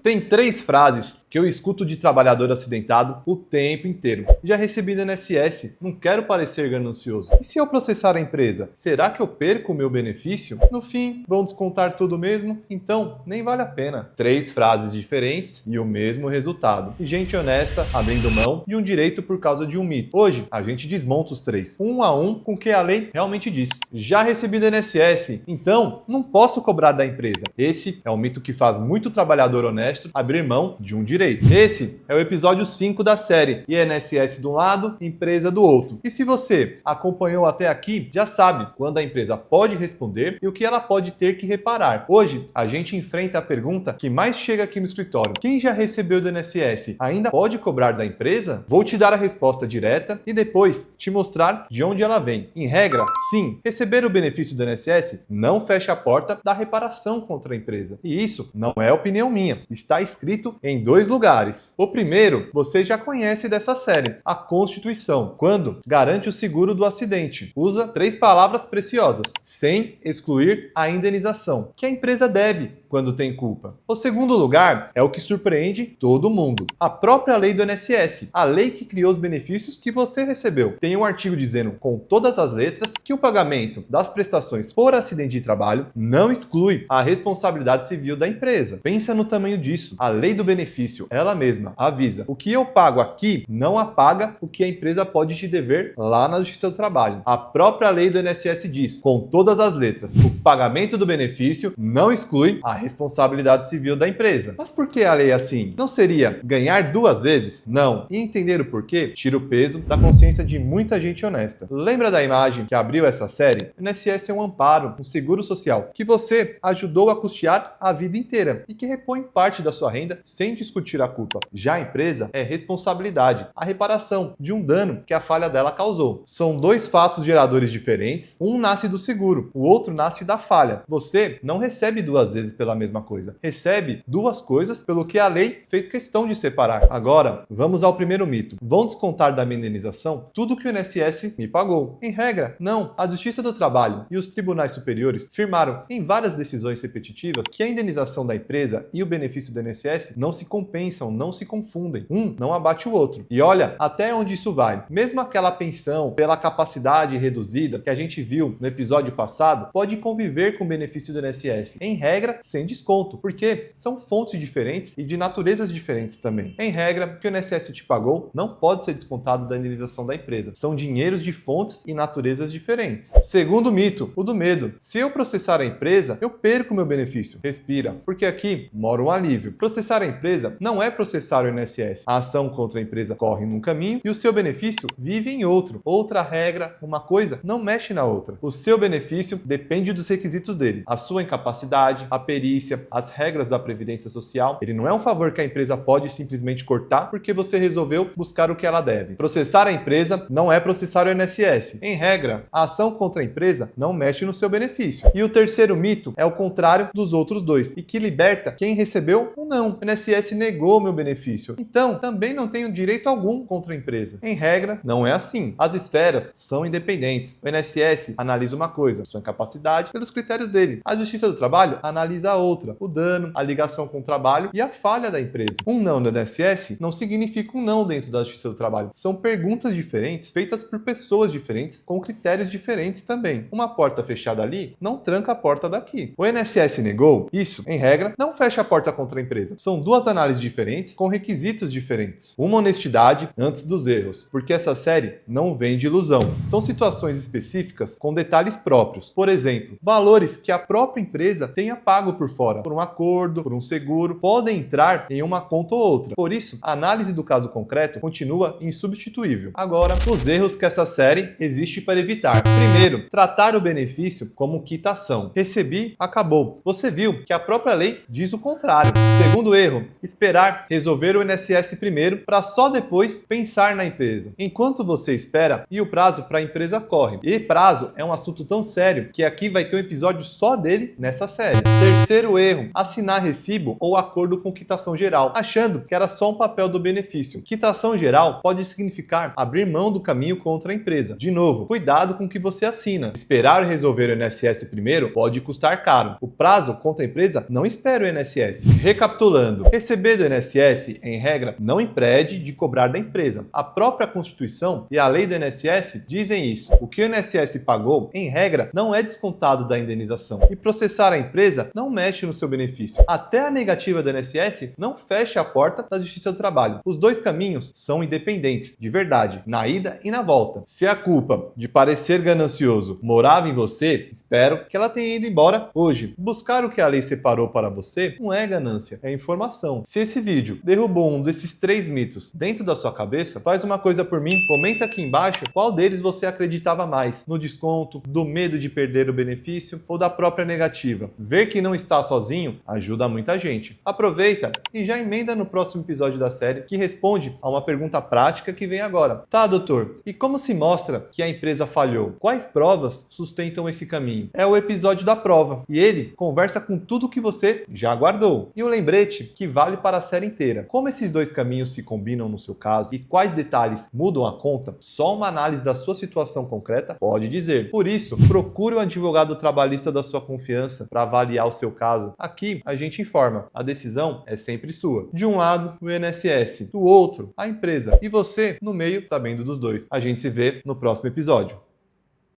Tem 3 frases que eu escuto de trabalhador acidentado o tempo inteiro. Já recebi do INSS, não quero parecer ganancioso. E se eu processar a empresa, será que eu perco o meu benefício? No fim, vão descontar tudo mesmo? Então, nem vale a pena. 3 frases diferentes e o mesmo resultado. E gente honesta abrindo mão de um direito por causa de um mito. Hoje, a gente desmonta os 3, um a um, com o que a lei realmente diz. Já recebi do INSS, então não posso cobrar da empresa. Esse é um mito que faz muito trabalhador honesto abrir mão de um direito. Esse é o episódio 5 da série INSS de um lado, empresa do outro. E se você acompanhou até aqui, já sabe quando a empresa pode responder e o que ela pode ter que reparar. Hoje, a gente enfrenta a pergunta que mais chega aqui no escritório. Quem já recebeu do INSS ainda pode cobrar da empresa? Vou te dar a resposta direta e depois te mostrar de onde ela vem. Em regra, sim, receber o benefício do INSS não fecha a porta da reparação contra a empresa. E isso não é opinião minha, está escrito em 2 lugares. O primeiro, você já conhece dessa série, a Constituição, quando garante o seguro do acidente. Usa 3 palavras preciosas, sem excluir a indenização, que a empresa deve quando tem culpa. O segundo lugar é o que surpreende todo mundo. A própria lei do INSS, a lei que criou os benefícios que você recebeu. Tem um artigo dizendo com todas as letras que o pagamento das prestações por acidente de trabalho não exclui a responsabilidade civil da empresa. Pensa no tamanho disso. A lei do benefício, ela mesma, avisa: o que eu pago aqui não apaga o que a empresa pode te dever lá na Justiça do Trabalho. A própria lei do INSS diz, com todas as letras, o pagamento do benefício não exclui a responsabilidade civil da empresa. Mas por que a lei é assim? Não seria ganhar 2 vezes? Não. E entender o porquê tira o peso da consciência de muita gente honesta. Lembra da imagem que abriu essa série? O INSS é um amparo, um seguro social, que você ajudou a custear a vida inteira e que repõe parte da sua renda sem discutir a culpa. Já a empresa é responsabilidade, a reparação de um dano que a falha dela causou. São 2 fatos geradores diferentes, um nasce do seguro, o outro nasce da falha. Você não recebe 2 vezes pela mesma coisa. Recebe 2 coisas pelo que a lei fez questão de separar. Agora, vamos ao primeiro mito. Vão descontar da minha indenização tudo que o INSS me pagou? Em regra, não. A Justiça do Trabalho e os tribunais superiores firmaram em várias decisões repetitivas que a indenização da empresa e o benefício do INSS não se compensam, não se confundem. Um não abate o outro. E olha até onde isso vai. Mesmo aquela pensão pela capacidade reduzida que a gente viu no episódio passado, pode conviver com o benefício do INSS. Em regra, sem desconto, porque são fontes diferentes e de naturezas diferentes também. Em regra, o que o INSS te pagou não pode ser descontado da indenização da empresa. São dinheiros de fontes e naturezas diferentes. Segundo mito, o do medo. Se eu processar a empresa, eu perco meu benefício. Respira, porque aqui mora um alívio. Processar a empresa não é processar o INSS. A ação contra a empresa corre num caminho e o seu benefício vive em outro. Outra regra, uma coisa não mexe na outra. O seu benefício depende dos requisitos dele. A sua incapacidade, a perícia, as regras da Previdência Social. Ele não é um favor que a empresa pode simplesmente cortar porque você resolveu buscar o que ela deve. Processar a empresa não é processar o INSS. Em regra, a ação contra a empresa não mexe no seu benefício. E o terceiro mito é o contrário dos outros 2 e que liberta quem recebeu ou não. O INSS negou meu benefício. Então, também não tenho direito algum contra a empresa. Em regra, não é assim. As esferas são independentes. O INSS analisa uma coisa, sua incapacidade, pelos critérios dele. A Justiça do Trabalho analisa a outra, o dano, a ligação com o trabalho e a falha da empresa. Um não no INSS não significa um não dentro da Justiça do Trabalho. São perguntas diferentes, feitas por pessoas diferentes, com critérios diferentes também. Uma porta fechada ali não tranca a porta daqui. O INSS negou? Isso, em regra, não fecha a porta contra a empresa. São 2 análises diferentes, com requisitos diferentes. Uma honestidade antes dos erros, porque essa série não vem de ilusão. São situações específicas com detalhes próprios. Por exemplo, valores que a própria empresa tenha pago por fora, por um acordo, por um seguro, podem entrar em uma conta ou outra. Por isso, a análise do caso concreto continua insubstituível. Agora, os erros que essa série existe para evitar. Primeiro, tratar o benefício como quitação. Recebi, acabou. Você viu que a própria lei diz o contrário. Segundo erro, esperar resolver o INSS primeiro para só depois pensar na empresa. Enquanto você espera, e o prazo para a empresa corre. E prazo é um assunto tão sério que aqui vai ter um episódio só dele nessa série. Terceiro Terceiro erro, assinar recibo ou acordo com quitação geral, achando que era só um papel do benefício. Quitação geral pode significar abrir mão do caminho contra a empresa. De novo, cuidado com o que você assina. Esperar resolver o INSS primeiro pode custar caro. O prazo contra a empresa não espera o INSS. Recapitulando, receber do INSS, em regra, não impede de cobrar da empresa. A própria Constituição e a lei do INSS dizem isso. O que o INSS pagou, em regra, não é descontado da indenização. E processar a empresa não mexe no seu benefício. Até a negativa do INSS não fecha a porta da Justiça do Trabalho. Os dois caminhos são independentes, de verdade, na ida e na volta. Se a culpa de parecer ganancioso morava em você, espero que ela tenha ido embora hoje. Buscar o que a lei separou para você não é ganância, é informação. Se esse vídeo derrubou um desses 3 mitos dentro da sua cabeça, faz uma coisa por mim, comenta aqui embaixo qual deles você acreditava mais, no desconto, do medo de perder o benefício ou da própria negativa. Ver que não está sozinho ajuda muita gente. Aproveita e já emenda no próximo episódio da série que responde a uma pergunta prática que vem agora. Tá, doutor, e como se mostra que a empresa falhou? Quais provas sustentam esse caminho? É o episódio da prova e ele conversa com tudo que você já guardou. E um lembrete que vale para a série inteira. Como esses dois caminhos se combinam no seu caso e quais detalhes mudam a conta, só uma análise da sua situação concreta pode dizer. Por isso, procure o advogado trabalhista da sua confiança para avaliar o seu caso. Aqui a gente informa, a decisão é sempre sua. De um lado, o INSS, do outro, a empresa e você no meio, sabendo dos dois. A gente se vê no próximo episódio.